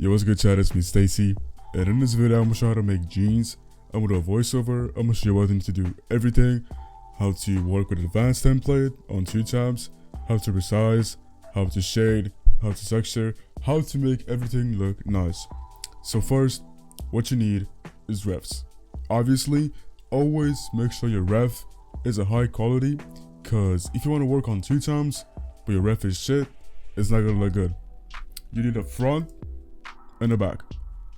Yo, what's good, chat? It's me, Stacy, and in this video, I'm gonna show how to make jeans. I'm gonna do a voiceover. I'm gonna show you what you need to do everything, how to work with advanced template on 2 tabs, how to resize, how to shade, how to texture, how to make everything look nice. So first, what you need is refs. Obviously, always make sure your ref is a high quality, cause if you want to work on 2 times, but your ref is shit, it's not gonna look good. You need a front and a back.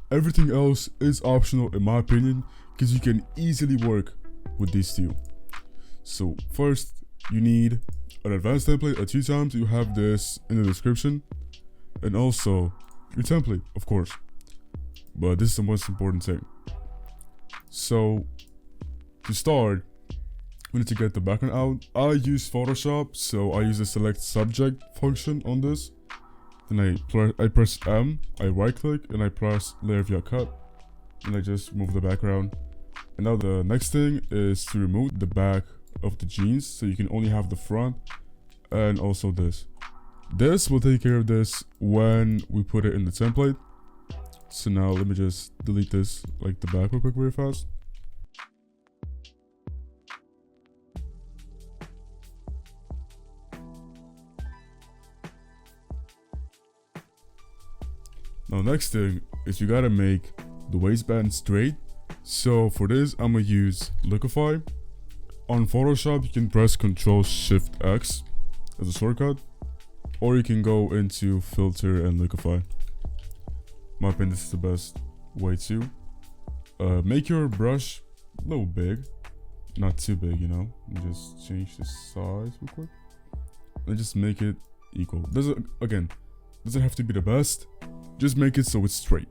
Everything else is optional in my opinion, because you can easily work with these 2. So first, you need an advanced template at 2 times. You have this in the description, and also your template, of course. But this is the most important thing. So to start, we need to get the background out. I use Photoshop, so I use the select subject function on this. Then I press M, I right click, and I press layer via cut, and I just remove the background. And now the next thing is to remove the back of the jeans, so you can only have the front and also this. This will take care of this when we put it in the template. So now let me just delete this, like the back real quick, very fast. Now next thing is you gotta make the waistband straight. So for this, I'm gonna use Liquify. On Photoshop, you can press Ctrl+Shift+X as a shortcut, or you can go into Filter and Liquify. My opinion, this is the best way to. Make your brush a little big, not too big, you know. Just change the size real quick, and just make it equal. Doesn't have to be the best. Just make it so it's straight.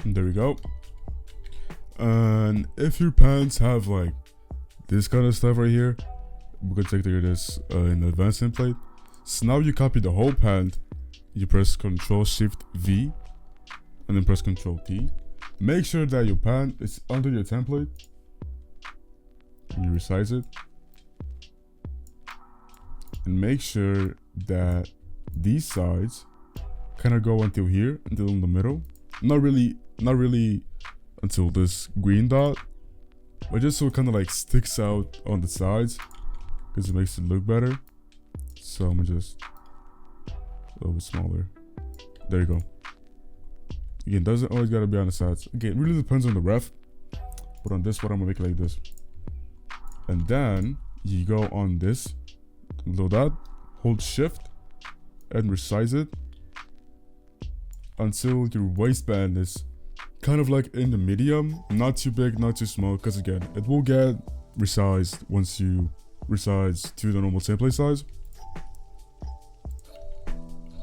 And there we go. And if your pants have like this kind of stuff right here, we can take care of this in the advanced template. So now you copy the whole pant, you press Ctrl+Shift+V, and then press Ctrl+T. Make sure that your pant is under your template, and you resize it. And make sure that these sides kind of go until here, until in the middle. Not really until this green dot, but just so it kind of like sticks out on the sides, because it makes it look better. So I'm gonna just a little bit smaller. There you go. Again, doesn't always gotta be on the sides. Again, it really depends on the ref, but on this one, I'm gonna make it like this. And then you go on this little dot, hold Shift, and resize it until your waistband is kind of like in the medium, not too big, not too small, because again, it will get resized once you resize to the normal template size.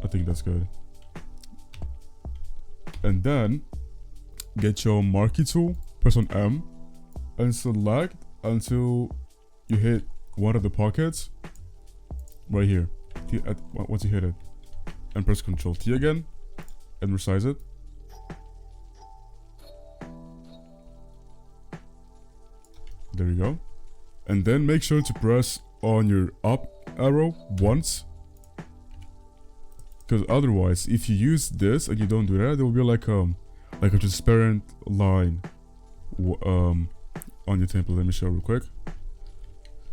I think that's good. And then get your marquee tool, press on M, and select until you hit one of the pockets right here. Once you hit it, and press Ctrl+T again and resize it. There you go. And then make sure to press on your up arrow once, because otherwise, if you use this and you don't do that, there will be like a transparent line on your template. Let me show real quick.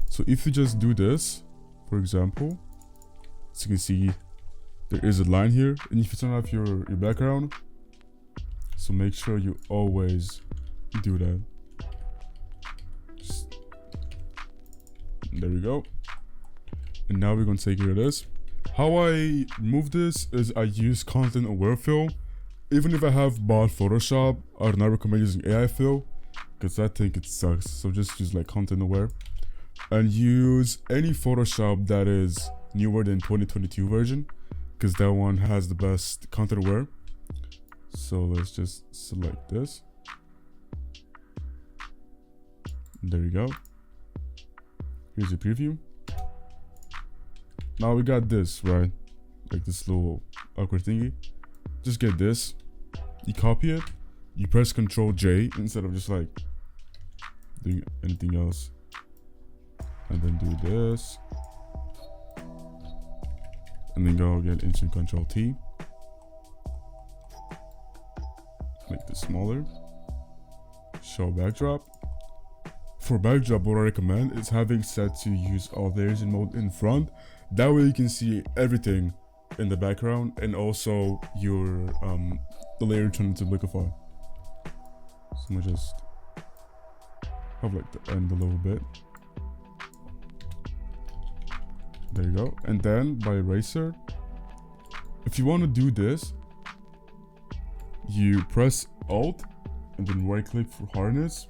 So if you just do this, for example, as you can see, there is a line here, and if you turn off your background, so make sure you always do that. There we go. And now we're gonna take care of this. How I move this is I use content aware fill. Even if I have bought Photoshop, I do not recommend using AI fill, because I think it sucks. So just use like content aware, and use any Photoshop that is newer than 2022 version, because that one has the best content aware. So let's just select this. There you go. Here's a preview. Now we got this, right? Like this little awkward thingy. Just get this. You copy it. You press Ctrl J instead of just like doing anything else. And then do this. And then go again into Ctrl T. Make this smaller. Show backdrop. For backdrop, what I recommend is having set to use all layers in mode in front. That way you can see everything in the background and also your the layer turn into liquify. So I'm gonna just have like the end a little bit. There you go. And then by eraser, if you want to do this, you press Alt and then right click for hardness,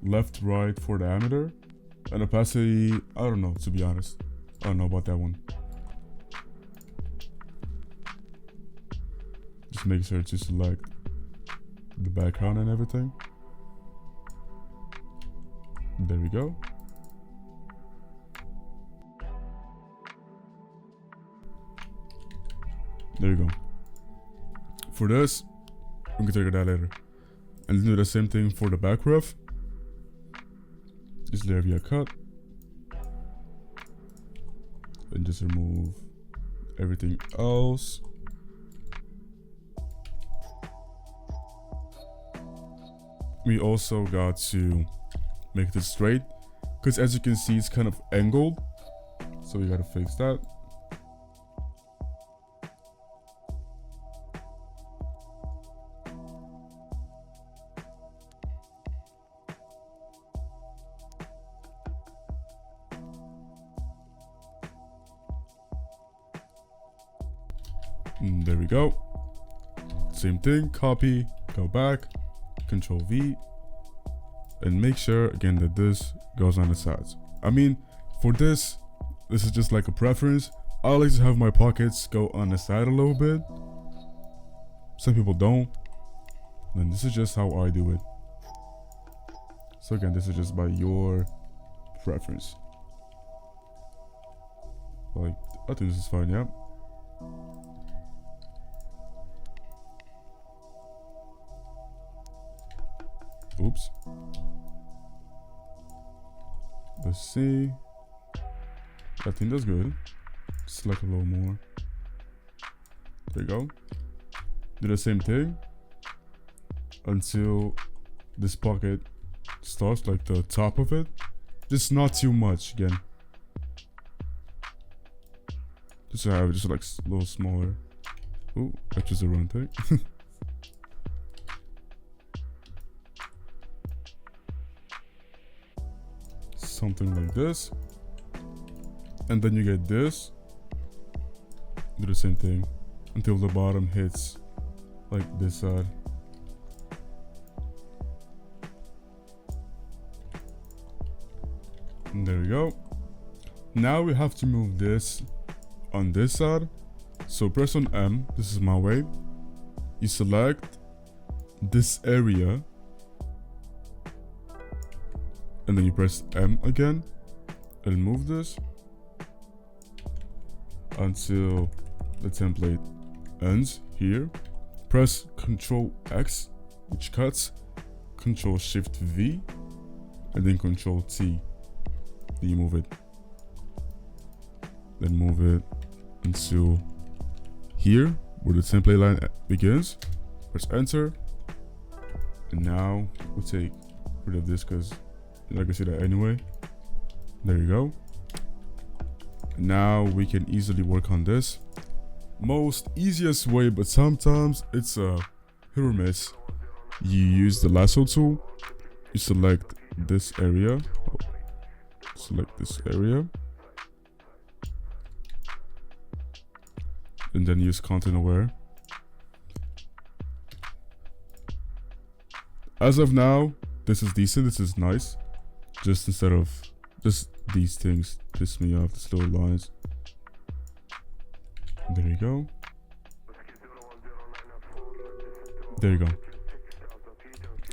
left right for diameter, and opacity, I don't know, to be honest. I don't know about that one. Just make sure to select the background and everything. There we go. There you go. For this, we can take that later. And do the same thing for the back ref. Just layer via cut. And just remove everything else. We also got to make this straight, because as you can see, it's kind of angled. So we gotta fix that. And there we go. Same thing, copy, go back, Control V, and make sure again that this goes on the sides. I mean, for this is just like a preference. I like to have my pockets go on the side a little bit. Some people don't. And this is just how I do it. So again, this is just by your preference. Like, I think this is fine, yeah. Oops. Let's see. I think that's good. Select a little more. There you go. Do the same thing until this pocket starts, like the top of it. Just not too much again. Just to have it just like a little smaller. Oh, that's just the wrong thing. Something like this, and then you get this. Do the same thing until the bottom hits like this side. And there we go. Now we have to move this on this side. So press on M, this is my way. You select this area, and then you press M again and move this until the template ends here. Press Ctrl X, which cuts, Ctrl Shift V, and then Ctrl T. Then you move it. Then move it until here where the template line begins. Press Enter. And now we take rid of this because you're not gonna see that anyway. There you go. Now we can easily work on this. Most easiest way, but sometimes it's a hit or miss. You use the lasso tool. You select this area. Select this area. And then use content aware. As of now, this is decent, this is nice. Just instead of just these things piss me off, these little lines. There you go. There you go.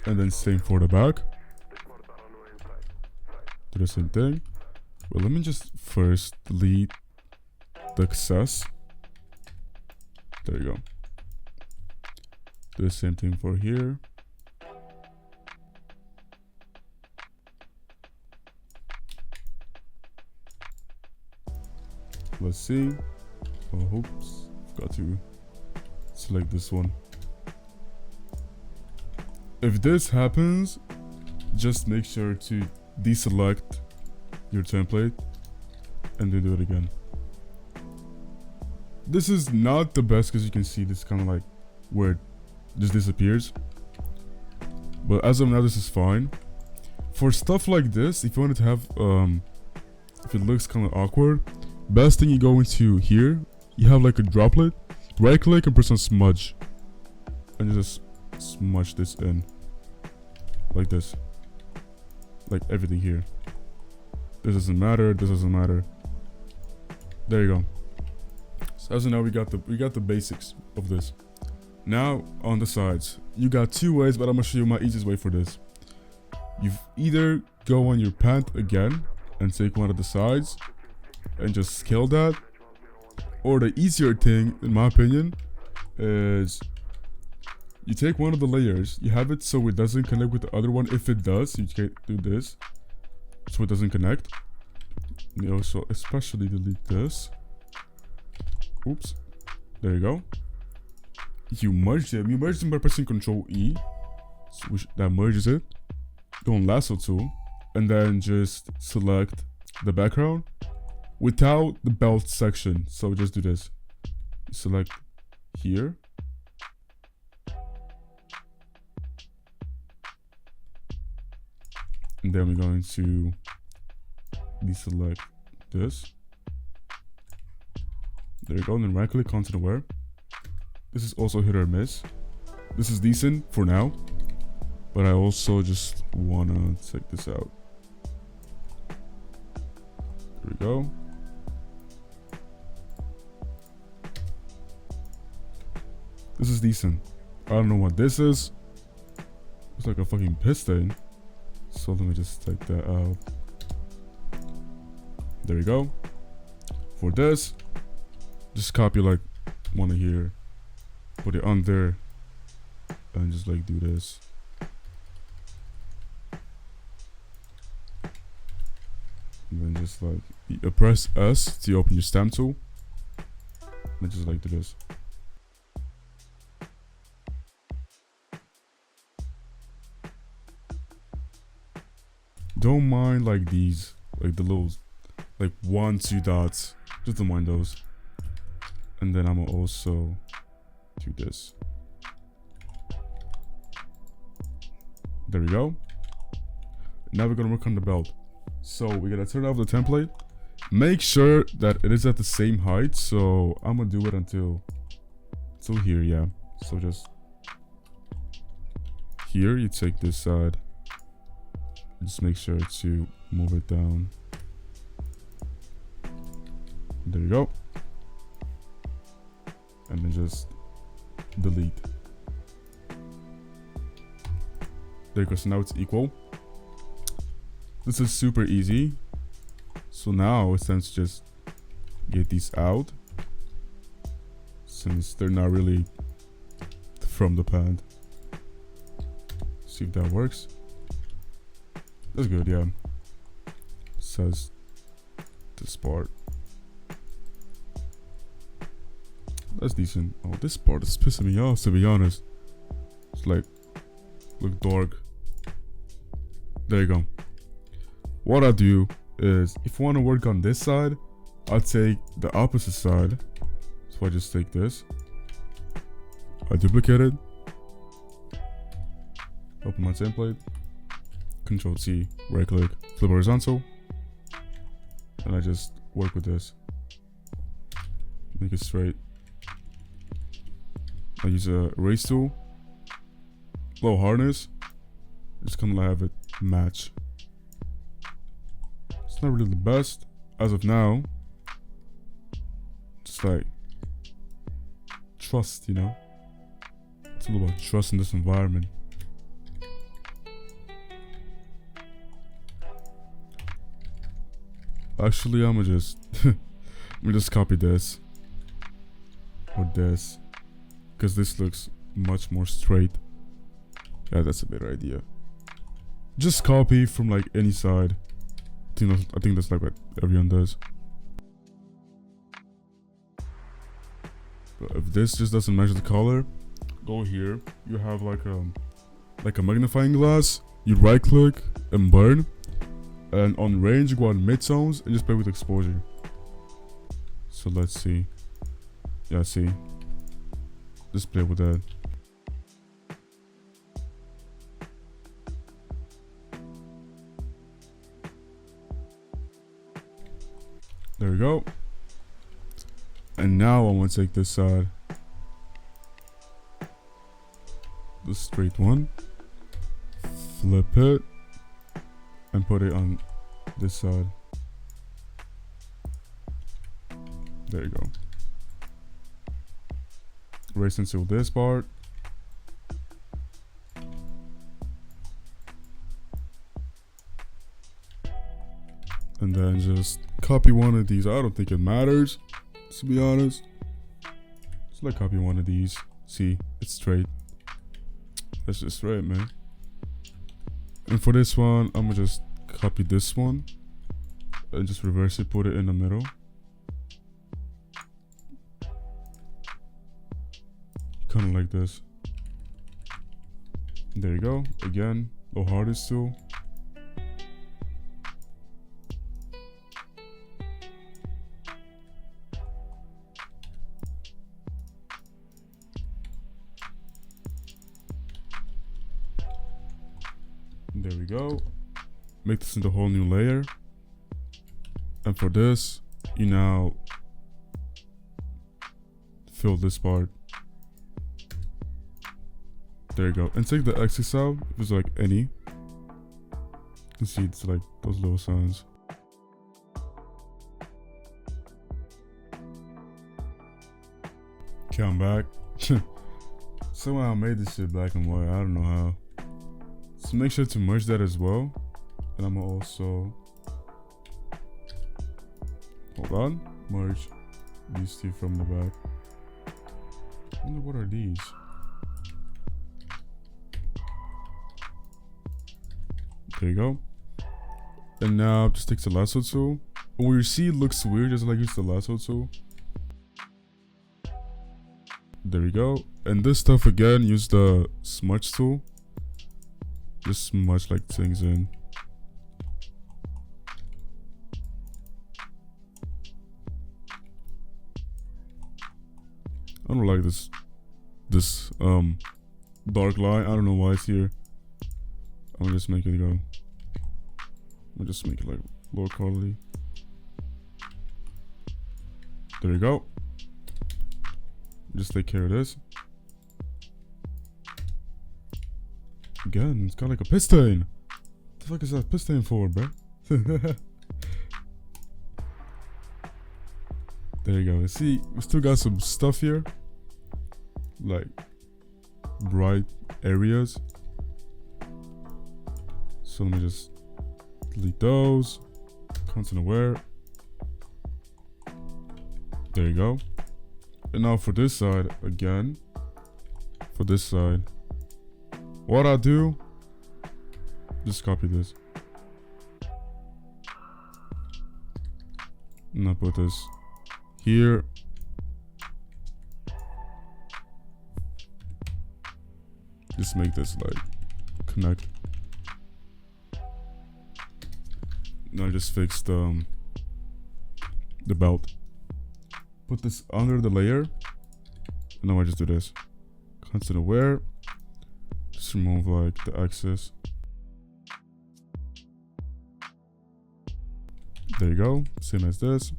And then same for the back. Do the same thing. Well, let me just first delete the excess. There you go. Do the same thing for here. Let's see. Oh, oops. Forgot to select this one. If this happens, just make sure to deselect your template and then do it again. This is not the best because you can see this kind of like where it just disappears. But as of now, this is fine. For stuff like this, if you want it to have, if it looks kind of awkward, best thing you go into here, you have like a droplet, right click and press on smudge. And you just smudge this in. Like this. Like everything here. This doesn't matter, this doesn't matter. There you go. So as of now we got the basics of this. Now on the sides. You got two ways, but I'm gonna show you my easiest way for this. You either go on your pant again and take one of the sides and just scale that. Or the easier thing, in my opinion, is you take one of the layers, you have it so it doesn't connect with the other one. If it does, you can do this so it doesn't connect. You also especially delete this. Oops. There you go. You merge them. You merge them by pressing Ctrl E, which that merges it. Go on lasso tool, and then just select the background without the belt section. So just do this. You select here. And then we're going to deselect this. There you go, and then right click content aware. This is also hit or miss. This is decent for now, but I also just wanna check this out. There we go. This is decent. I don't know what this is. It's like a fucking piston. So let me just take that out. There we go. For this, just copy like one of here, put it on there, and just like do this. And then just like press S to open your stamp tool, and just like do this. Don't mind like these, like the little, like 1, 2 dots. Just don't mind those. And then I'm gonna also do this. There we go. Now we're gonna work on the belt. So we're gonna turn off the template. Make sure that it is at the same height. So I'm gonna do it until here, yeah. So just here, you take this side. Just make sure to move it down. There you go. And then just delete. There you go. So now it's equal. This is super easy. So now it's time to just get these out, since they're not really from the pad. See if that works. That's good, yeah. Says this part. That's decent. Oh, this part is pissing me off, to be honest. It's like, look dark. There you go. What I do is, if you want to work on this side, I'll take the opposite side. So I just take this. I duplicate it. Open my template. Control T, right click, flip horizontal. And I just work with this. Make it straight. I use a erase tool. Low hardness. Just kind of have it match. It's not really the best as of now. Just like trust, you know. It's all about trust in this environment. Actually, I'm gonna just let me just copy this or this, because this looks much more straight. Yeah, that's a better idea. Just copy from like any side. I think that's like what everyone does. But if this just doesn't match the color, go here. You have like a magnifying glass. You right click and burn, and on range you go on midtones and just play with exposure. So let's see. Yeah, see. Just play with that. There we go. And now I want to take this side, the straight one, flip it, and put it on this side. There you go. Erase until this part. And then just copy one of these. I don't think it matters, to be honest. Just like copy one of these. See, it's straight. That's just straight, man. And for this one, I'm gonna just copy this one and just reverse it, put it in the middle. Kind of like this. There you go. Again, the hardest tool. There we go. Make this into a whole new layer. And for this, you now fill this part. There you go. And take the axis out if it's like any. You can see it's like those little signs. Okay, I'm back. Somehow I made this shit black and white. I don't know how. So make sure to merge that as well. And I'm gonna also, hold on, merge these two from the back. I wonder what are these? There you go. And now just take the lasso tool. When you see it looks weird, just like use the lasso tool. There we go. And this stuff again, use the smudge tool. Just smudge like things in. I don't like this dark line. I don't know why it's here. I'm gonna just make it go. I'm gonna just make it like lower quality. There you go. Just take care of this. Again, it's got like a piston. What the fuck is that piston for, bro? There you go. See, we still got some stuff here, like bright areas. So let me just delete those. Content aware. There you go. And now for this side, again, for this side, what I do, just copy this. And I put this here. Just make this like connect. Now just fix the belt. Put this under the layer. And now I just do this. Constant aware. Just remove like the axis. There you go. Same as this.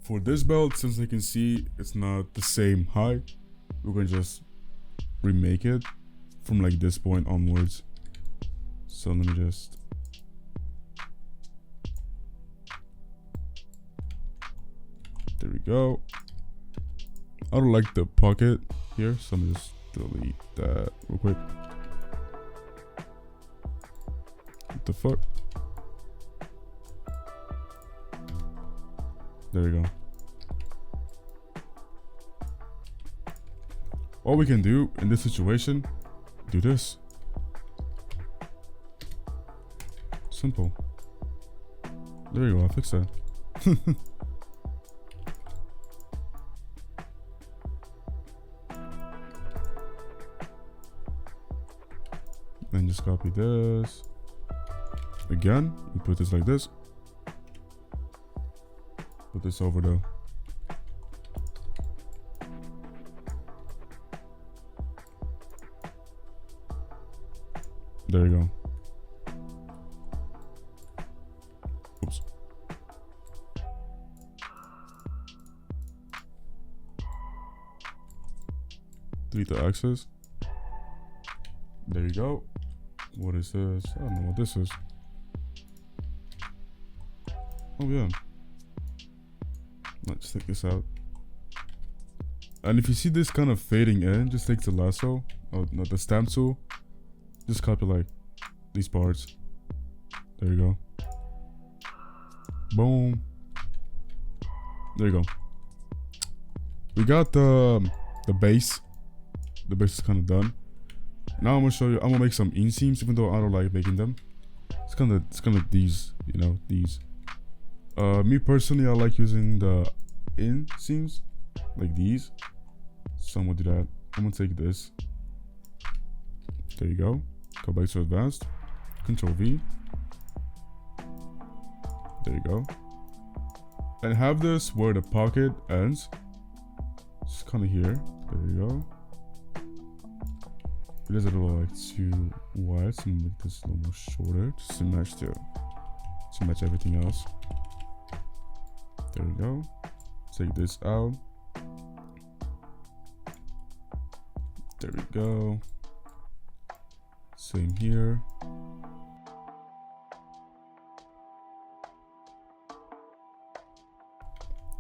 For this belt, since you can see it's not the same height, we're gonna just remake it from like this point onwards. So let me just there we go. I don't like the pocket here, so I'm just delete that real quick. What the fuck? There you go. All we can do in this situation, do this. Simple. There you go, I fixed that. Then just copy this. Again, we put this like this. Put this over though. There you go. Oops. Delete the axis. There you go. What is this? I don't know what this is. Oh yeah. Let's take this out. And if you see this kind of fading in, just take the lasso, oh not the stamp tool. Just copy like these parts. There you go. Boom. There you go. We got the base. The base is kind of done. Now I'm gonna show you. I'm gonna make some inseams, even though I don't like making them. It's kind of these, you know, these. Me personally, I like using the inseams, like these. So I'm gonna do that. I'm gonna take this. There you go. Go back to advanced. Control V. There you go. And have this where the pocket ends. Just kind of here. There you go. It is a little like too wide, so I'm gonna make this a little more shorter, just to match everything else. There we go. Take this out. There we go. Same here.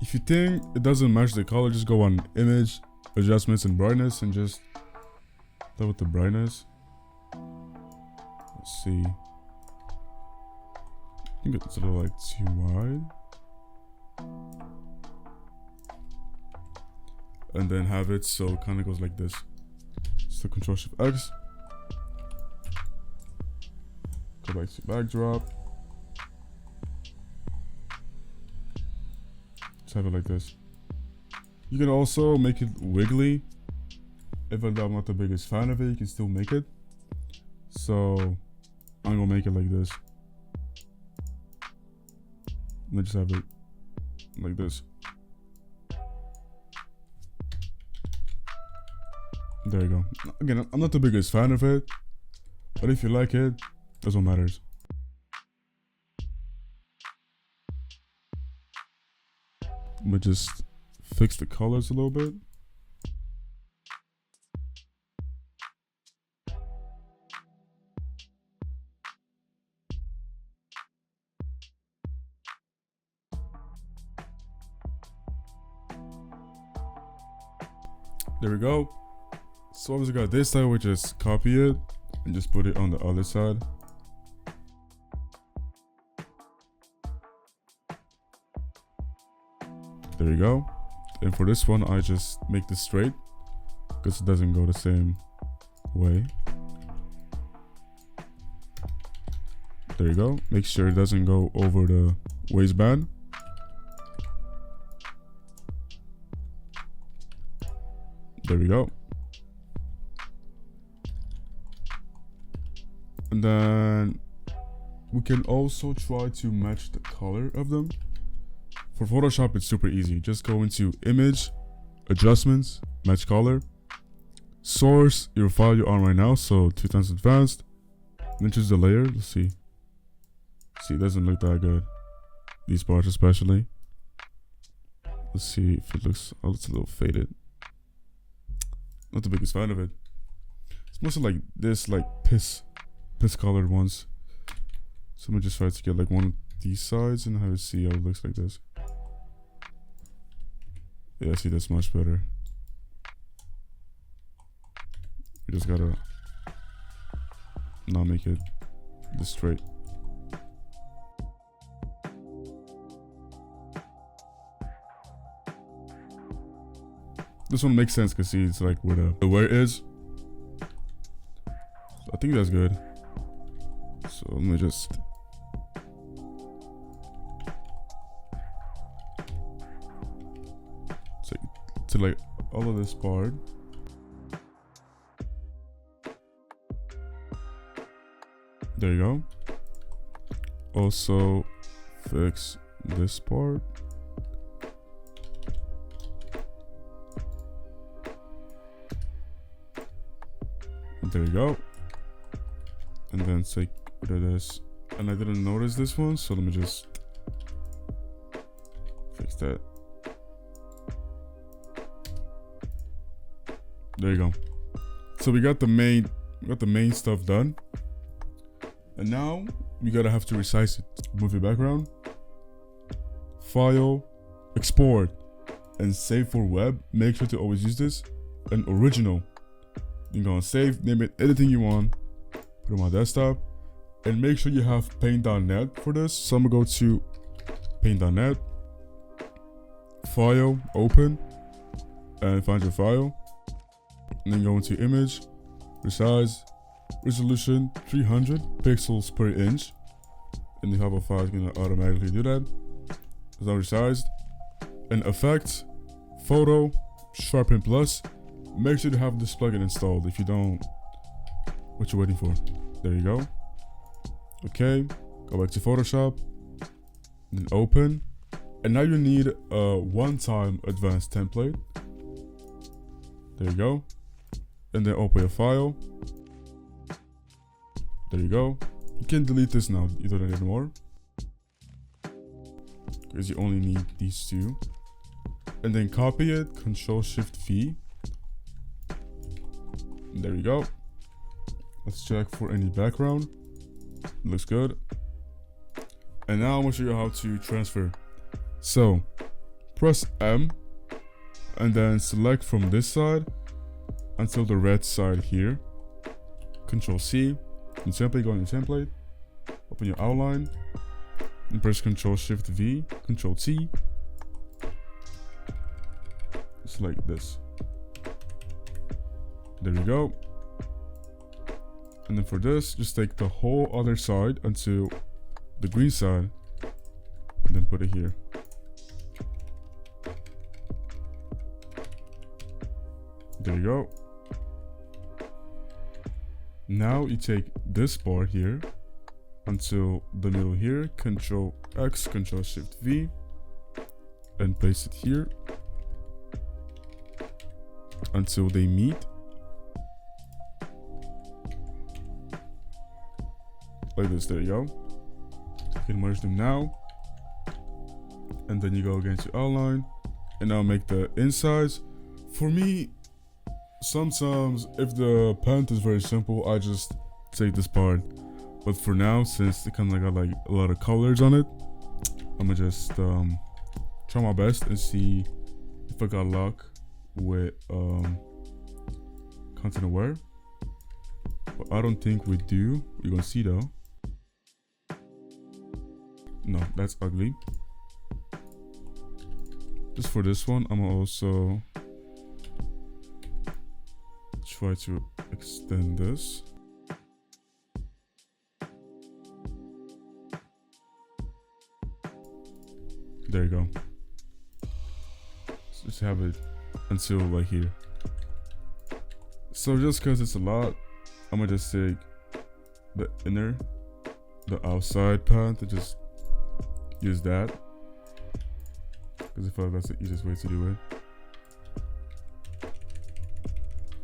If you think it doesn't match the color, just go on image, adjustments and brightness, and just play with the brightness. Let's see. I think it's a little like too wide. And then have it so it kind of goes like this. So Control Shift X. Go back to backdrop. Just have it like this. You can also make it wiggly. If I'm not the biggest fan of it, you can still make it. So I'm gonna make it like this. And then just have it like this. There you go. Again, I'm not the biggest fan of it, but if you like it, that's what matters. I'm gonna just fix the colors a little bit. There we go. So once we got this side, we just copy it and just put it on the other side. There you go. And for this one, I just make this straight because it doesn't go the same way. There you go. Make sure it doesn't go over the waistband. There we go. And then we can also try to match the color of them. For Photoshop, it's super easy. Just go into Image, Adjustments, Match Color, Source, your file you're on right now, so 2 times advanced. Then choose the layer. Let's see. See, it doesn't look that good. These parts especially. Let's see if it looks. Oh, it's a little faded. Not the biggest fan of it. It's mostly like this, like piss colored ones. So I'm gonna just try to get like one of these sides and have it see how it looks like this. Yeah, see, that's much better. You just gotta not make it this straight. This one makes sense because see, it's like where the where it is. So I think that's good. So let me just to like all of this part. There you go. Also fix this part. There you go. And then take rid of this. And I didn't notice this one, so let me just fix that. There you go. So we got the main stuff done. And now we gotta have to resize it. Move your background, file, export, and save for web. Make sure to always use this. And original. You can go and save, name it anything you want. Put it on my desktop. And make sure you have paint.net for this. So I'm gonna go to paint.net, file, open, and find your file. And then go into image, resize, resolution 300 pixels per inch. And the hover file is gonna automatically do that. It's now resized. And effects, photo, sharpen plus. Make sure to have this plugin installed. If you don't, what you waiting for? There you go. Okay, go back to Photoshop, then open. And now you need a one-time advanced template. There you go. And then open your file. There you go. You can delete this now. You don't need it anymore, because you only need these two. And then copy it, Control-Shift-V. There you go. Let's check for any background. Looks good. And now I'm gonna show you how to transfer. So press M and then select from this side until the red side here. Control C. Your template, go on your template. Open your outline. And press Control-Shift-V, Control-T. Just like this. There you go. And then for this, just take the whole other side until the green side, and then put it here. There you go. Now you take this part here until the middle here, Control X, Control-Shift-V, and place it here until they meet. Like this, there you go. You can merge them now. And then you go again to outline. And now make the insides. For me, sometimes if the paint is very simple, I just take this part. But for now, since it kind of got like a lot of colors on it, I'm gonna just try my best and see if I got luck with content aware. But I don't think we do. We're gonna see though. No, that's ugly. Just for this one, I'm gonna also try to extend this. There you go. So just have it until like here. So just because it's a lot, I'm gonna just take the inner, the outside part to just use that, because I feel like that's the easiest way to do it.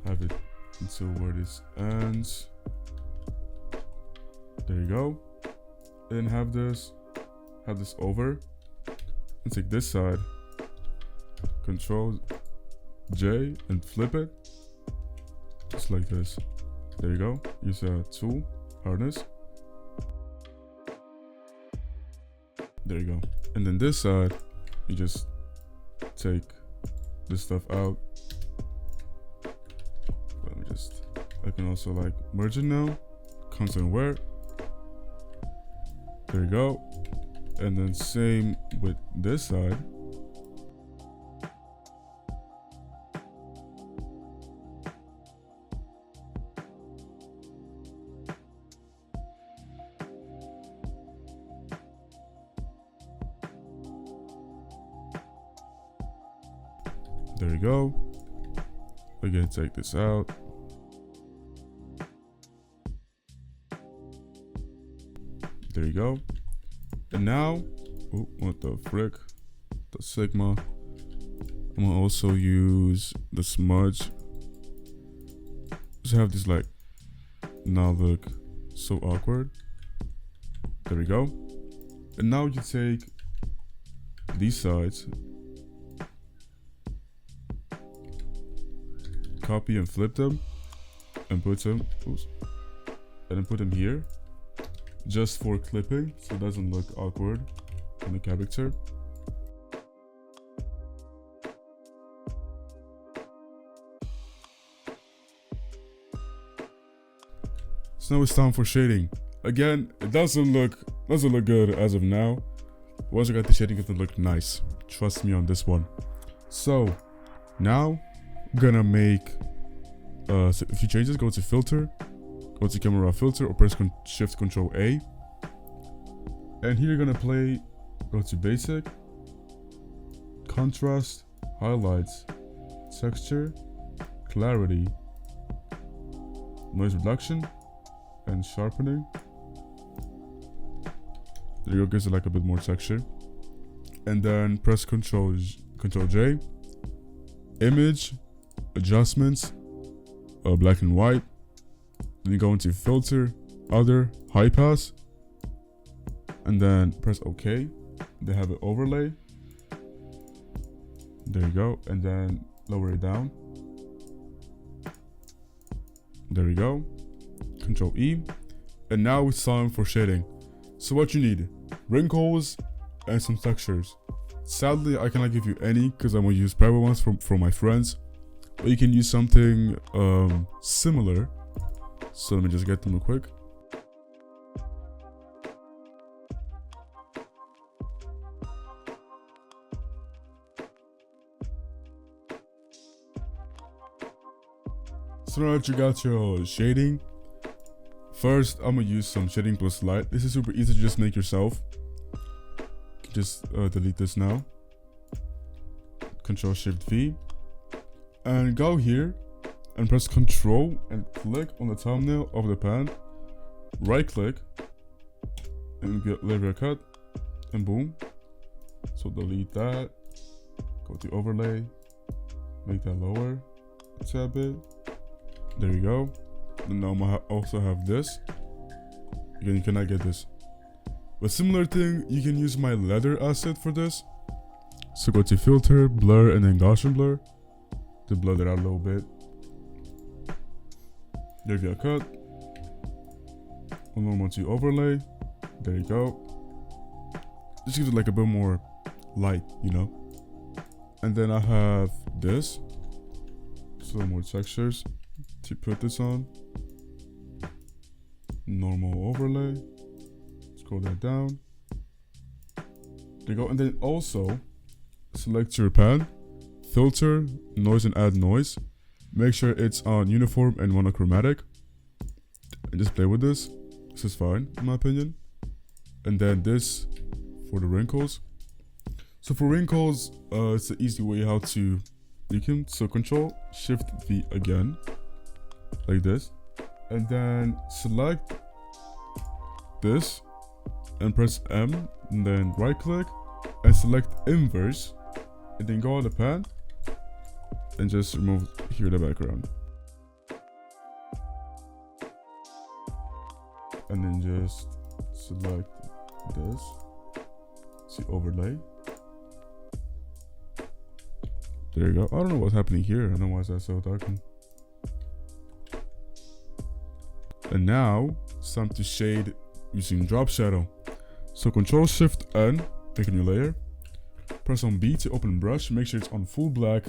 Have it until where this ends. There you go. And then have this over, and take this side, Control J, and flip it just like this. There you go. Use a tool, hardness. There you go. And then this side, you just take this stuff out. Let me just, I can also like merge it now. Content where. There you go. And then same with this side. There you go. Again, take this out. There you go. And now, oh, what the frick? The Sigma. I'm gonna also use the smudge. Just have this like now look so awkward. There we go. And now you take these sides, copy and flip them, and put them, oops, and then put them here, just for clipping, so it doesn't look awkward in the character. So now it's time for shading. Again, it doesn't look good as of now. Once I got the shading, it's gonna look nice. Trust me on this one. So now I'm gonna make a few changes. Go to filter, go to camera filter, or press shift control A. And here you're gonna go to basic, contrast, highlights, texture, clarity, noise reduction, and sharpening. There you go, gives it like a bit more texture. And then press Control J, image, adjustments, black and white. Then you go into filter, other, high pass, and then press OK. They have an overlay. There you go, and then lower it down. There we go. Control E, and now it's time for shading. So what you need: wrinkles and some textures. Sadly, I cannot give you any because I'm gonna use private ones from my friends, but you can use something similar. So let me just get them real quick. So now that you got your shading, first I'm gonna use some shading plus light. This is super easy to just make yourself. Just delete this now. Control Shift V, and go here and press Control and click on the thumbnail of the pan. Right click and get layer cut, and boom. So delete that. Go to overlay, make that lower a tad bit. There you go. And now I'm gonna also have this. Again, you cannot get this. But similar thing, you can use my leather asset for this. So go to filter, blur, and then Gaussian blur to blur that out a little bit. There you go, cut. And then to overlay. There you go. Just gives it like a bit more light, you know. And then I have this. So more textures to put this on. Normal overlay. Scroll that down. There you go. And then also select your pan, filter, noise, and add noise. Make sure it's on uniform and monochromatic, and just play with this. This is fine in my opinion. And then this for the wrinkles. So for wrinkles, it's an easy way how to make them. So Control Shift V again, like this, and then select this and press M, and then right click and select inverse, and then go on the pan and just remove here the background, and then just select this, see overlay. There you go. I don't know what's happening here. I don't know why is that so darkened. And now it's time to shade using drop shadow. So Control Shift N, pick a new layer, press on B to open brush, make sure it's on full black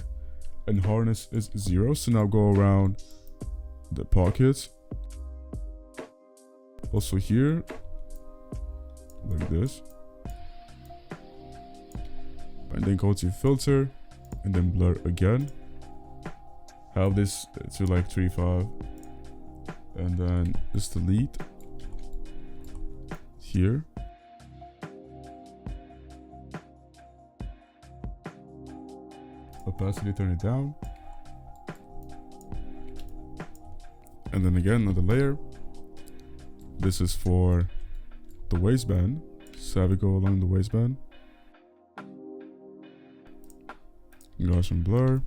and hardness is 0. So now go around the pockets, also here, like this, and then go to filter and then blur again. Have this to like 3.5, and then just delete here. opacity, turn it down. And then again, another layer. This is for the waistband. So have it go along the waistband. Gaussian blur.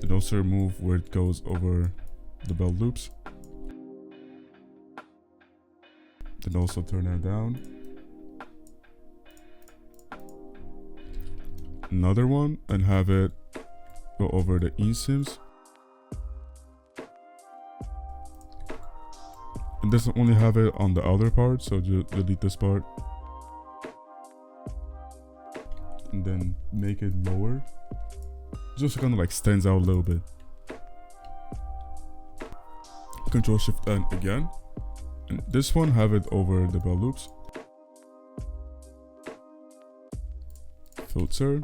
Then also remove where it goes over the belt loops. Then also turn that down. Another one, and have it go over the inseams. It doesn't only have it on the outer part, so just delete this part. And then make it lower. Just kind of like stands out a little bit. Control Shift N again. And this one, have it over the belt loops. Filter.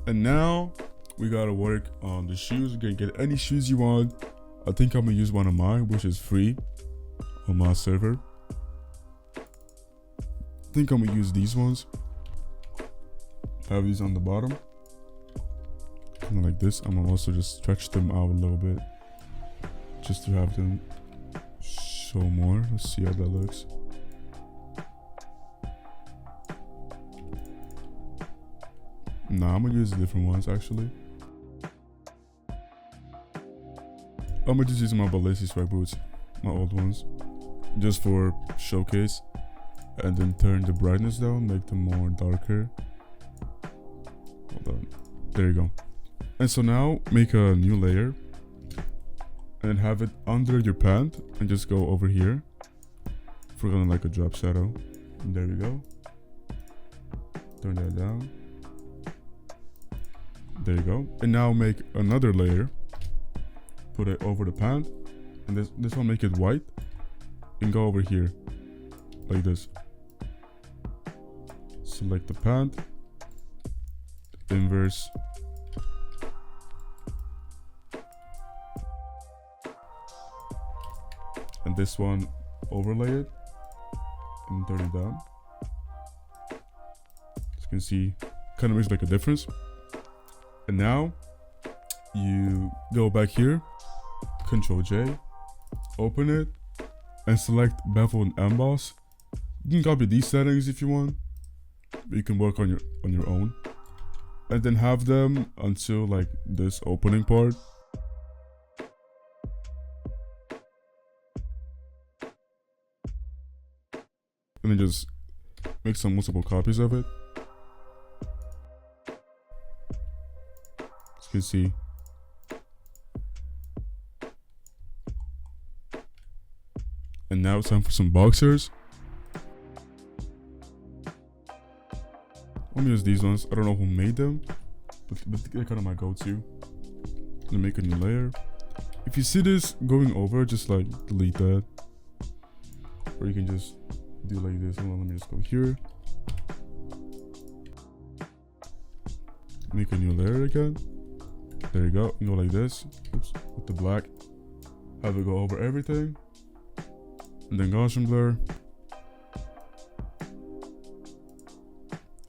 And now we gotta work on the shoes. You can get any shoes you want. I think I'm gonna use one of mine, which is free on my server. I think I'm gonna use these ones. Have these on the bottom. Kind of like this. I'm gonna also just stretch them out a little bit, just to have them show more. Let's see how that looks. Nah, I'm gonna use different ones actually. I'm gonna just use my Balenciaga swag boots, my old ones, just for showcase. And then turn the brightness down, make them more darker. Hold on. There you go. And so now make a new layer and have it under your pant and just go over here for kind of like a drop shadow. And there we go. Turn that down. There you go. And now make another layer. Put it over the pant. And this one, make it white. And go over here. Like this. Select the pant. Inverse. And this one, overlay it. And turn it down. As you can see, kind of makes like a difference. And now you go back here, Control J, open it, and select bevel and emboss. You can copy these settings if you want, but you can work on your own. And then have them until like this opening part. And then just make some multiple copies of it. As you can see. And now it's time for some boxers. I'm gonna use these ones. I don't know who made them, but they're kind of my go-to. And make a new layer. If you see this going over, just like delete that. Or you can just do like this. Hold on, let me just go here. Make a new layer again. There you go. You go like this. Oops, with the black. Have it go over everything. And then Gaussian blur.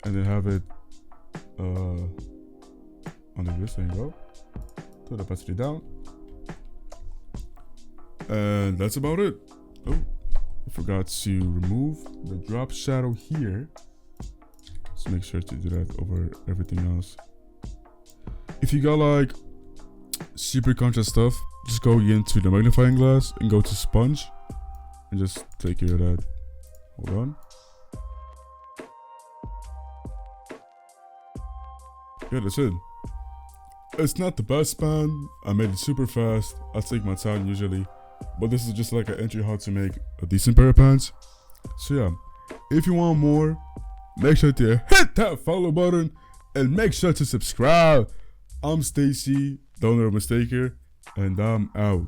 And then have it under this. There you go. Turn the opacity down. And that's about it. Oh, I forgot to remove the drop shadow here. So make sure to do that over everything else. If you got like super contrast stuff, just go into the magnifying glass and go to sponge and just take care of that. Hold on. Yeah, that's it. It's not the best span. I made it super fast. I take my time usually, but this is just like an entry how to make a decent pair of pants. So yeah, if you want more, make sure to hit that follow button and make sure to subscribe. I'm Stacy, don't make a mistake here, and I'm out.